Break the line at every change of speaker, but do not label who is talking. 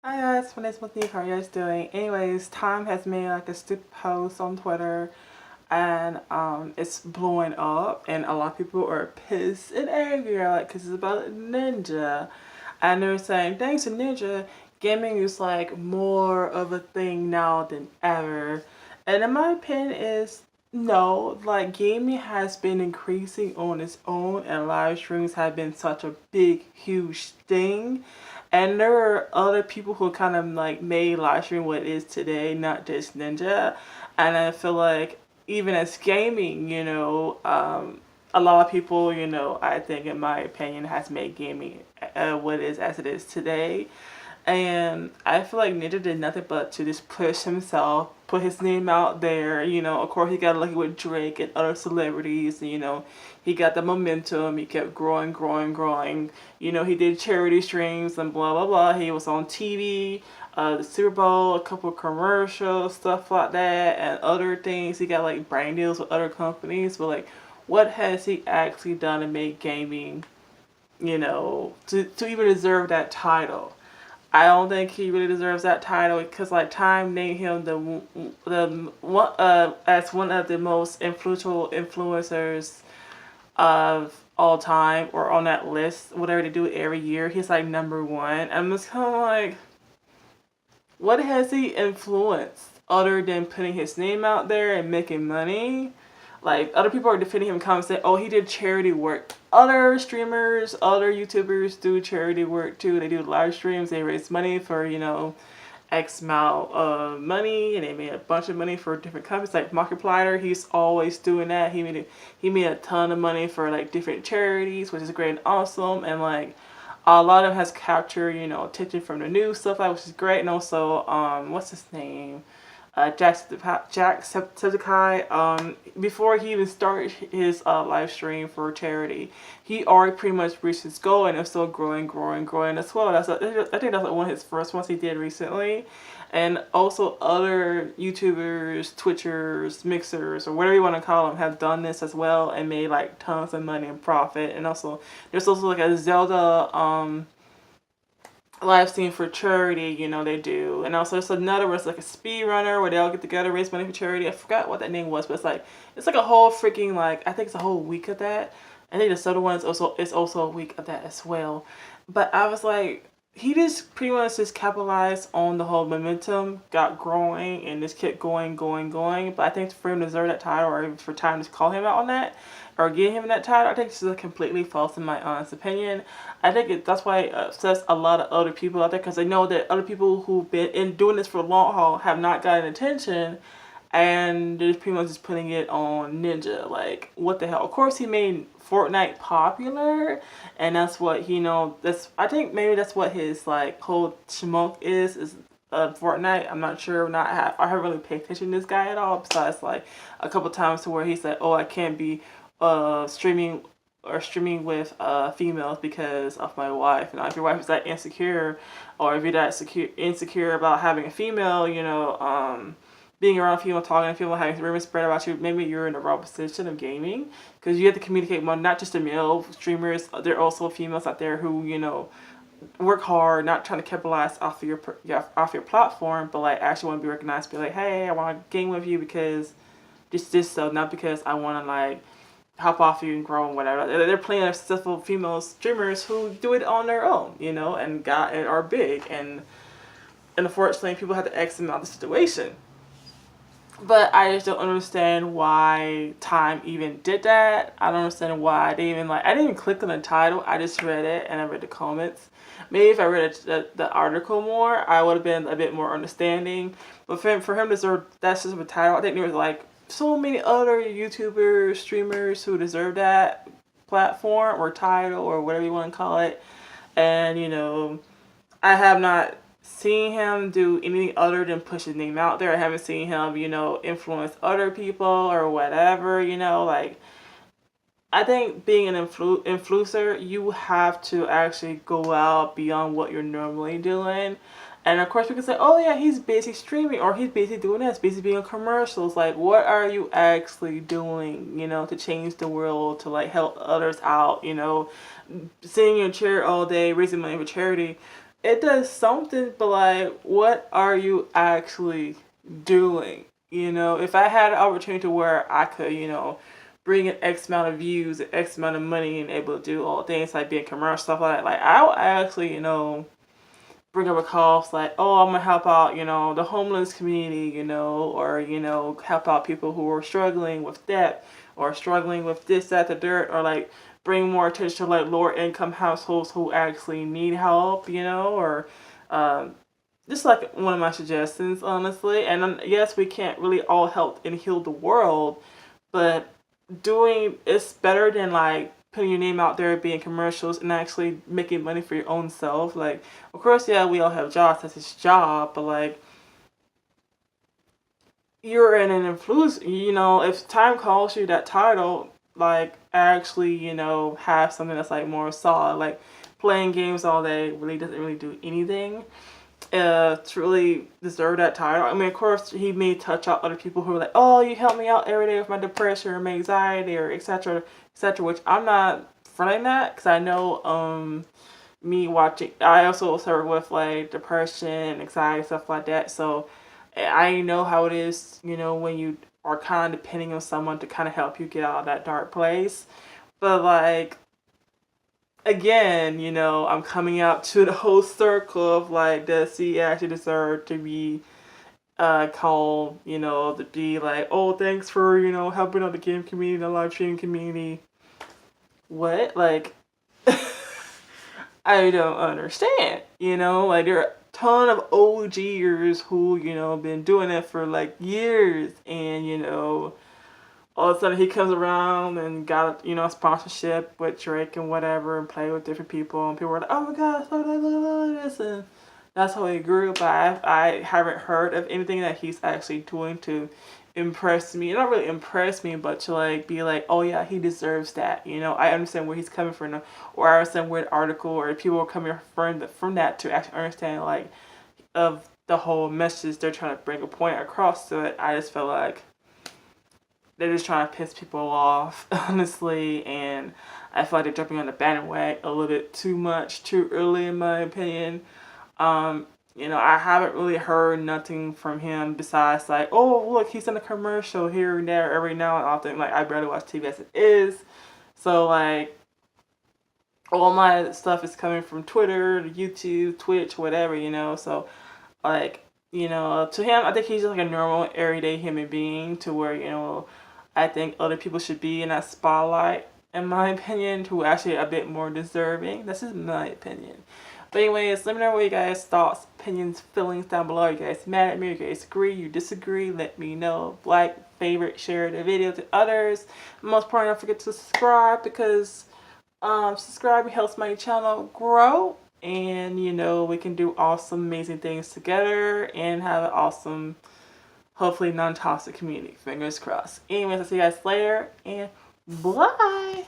Hi guys, my name's Multiplesofnico. How are you guys doing? Anyways, Time has made like a stupid post on Twitter and it's blowing up and a lot of people are pissed and angry like because it's about Ninja. And they're saying thanks to Ninja, gaming is like more of a thing now than ever. And in my opinion is no, like gaming has been increasing on its own and live streams have been such a big, huge thing. And there are other people who kind of like made live stream what it is today, not just Ninja. And I feel like even as gaming, a lot of people, I think in my opinion has made gaming what it is as it is today. And I feel like Ninja did nothing but to just push himself, put his name out there. Of course, he got lucky with Drake and other celebrities. And, he got the momentum. He kept growing, growing, growing. He did charity streams and blah, blah, blah. He was on TV, the Super Bowl, a couple of commercials, stuff like that, and other things. He got like brand deals with other companies. But, like, what has he actually done to make gaming, to even deserve that title? I don't think he really deserves that title because like Time named him the one as one of the most influential influencers of all time or on that list. Whatever they do every year, he's like number one. I'm just kind of like, what has he influenced other than putting his name out there and making money? Like other people are defending him in comments saying, "Oh, he did charity work." Other streamers, other YouTubers do charity work too. They do live streams. They raise money for X amount of money, and they made a bunch of money for different companies. Like Markiplier, he's always doing that. He made a ton of money for like different charities, which is great and awesome. And like a lot of them has captured attention from the news stuff, like which is great. And also what's his name? Jacksepticeye, before he even started his live stream for charity, he already pretty much reached his goal and it's still growing, growing, growing as well. I think that's like one of his first ones he did recently. And also other YouTubers, Twitchers, Mixers, or whatever you want to call them, have done this as well and made like tons of money and profit. And also, there's also like a Zelda live stream for charity, they do. And also there's another where it's like a speed runner where they all get together, raise money for charity. I forgot what that name was, but it's like a whole freaking like I think it's a whole week of that. I think the soda one is also a week of that as well. But I was like, he just pretty much just capitalized on the whole momentum, got growing, and just kept going, going, going. But I think for him to deserve that title, or even for time to call him out on that, or get him that title, I think this is completely false in my honest opinion. I think that's why it upsets a lot of other people out there because they know that other people who've been in doing this for a long haul have not gotten attention, and they're pretty much just putting it on Ninja. Like, what the hell? Of course, he made Fortnite popular, and that's what That's I think maybe that's what his like whole schmuck is Fortnite. I'm not sure. I haven't really paid attention to this guy at all. Besides, like a couple times to where he said, "Oh, I can't be streaming with females because of my wife." And if your wife is that insecure, or if you're that insecure about having a female, being around female, talking to female, having rumors spread about you, maybe you're in the wrong position of gaming because you have to communicate more. Not just the male streamers, there are also females out there who work hard, not trying to capitalize off of your platform, but like actually want to be recognized. Be like, hey, I want to game with you because this so not because I want to like hop off you and grow and whatever. There are plenty of successful female streamers who do it on their own, and are big, and unfortunately people have to X them out of the situation. But I just don't understand why Time even did that. I don't understand why they even I didn't even click on the title. I just read it and I read the comments. Maybe if I read the article more, I would have been a bit more understanding. But for him to deserve that specific title, I think there was like so many other YouTubers, streamers who deserve that platform or title or whatever you want to call it. And I have not seen him do anything other than push his name out there. I haven't seen him, influence other people or whatever, like I think being an influencer, you have to actually go out beyond what you're normally doing. And of course, we can say, oh yeah, he's busy streaming or he's busy doing this, busy being on commercials. Like, what are you actually doing, to change the world, to like help others out, sitting in your chair all day, raising money for charity. it does something, but like, what are you actually doing? You know, if I had an opportunity to where I could, bring in X amount of views, X amount of money, and able to do all things like being commercial stuff like that, like I would actually, bring up a cause like, oh, I'm gonna help out, the homeless community, or help out people who are struggling with debt or struggling with this, that, the dirt, or like bring more attention to like lower income households who actually need help, or um, just like one of my suggestions, honestly. And yes, we can't really all help and heal the world, but doing it's better than like putting your name out there being commercials and actually making money for your own self. Like, of course, yeah, we all have jobs, that's his job, but like, you're in an influence, if time calls you that title, like actually, have something that's like more solid. Like playing games all day really doesn't really do anything to really deserve that title. I mean, of course, he may touch out other people who are like, "Oh, you help me out every day with my depression or my anxiety or etc. etc." Which I'm not fronting that because I know me watching. I also suffer with like depression, anxiety, stuff like that. So I know how it is. When you are kind of depending on someone to kind of help you get out of that dark place. But like again, I'm coming out to the whole circle of like, does he actually deserve to be called, to be like, oh, thanks for, helping out the game community, the live stream community. What? Like, I don't understand, like there are a ton of OGers who, been doing it for like years and, all of a sudden he comes around and got a sponsorship with Drake and whatever and play with different people and people were like, oh my god, look at this, and that's how he grew. But I haven't heard of anything that he's actually doing to impress me. Not really impress me, but to like be like, oh yeah, he deserves that. I understand where he's coming from, or I understand where the article or people are coming from that to actually understand like of the whole message they're trying to bring a point across to it. I just feel like they're just trying to piss people off, honestly, and I feel like they're jumping on the bandwagon a little bit too much, too early, in my opinion. I haven't really heard nothing from him besides like, oh, look, he's in a commercial here and there every now and often. Like, I barely watch TV as it is, so like, all my stuff is coming from Twitter, YouTube, Twitch, whatever, so like, to him, I think he's just like a normal, everyday human being to where, I think other people should be in that spotlight, in my opinion, who are actually a bit more deserving. This is my opinion. But anyways, let me know what you guys' thoughts, opinions, feelings down below. You guys mad at me? You guys agree? You disagree? Let me know. Like, favorite, share the video to others. Most important, don't forget to subscribe because subscribing helps my channel grow. And, we can do awesome, amazing things together and have an awesome, hopefully non-toxic community. Fingers crossed. Anyways, I'll see you guys later and bye.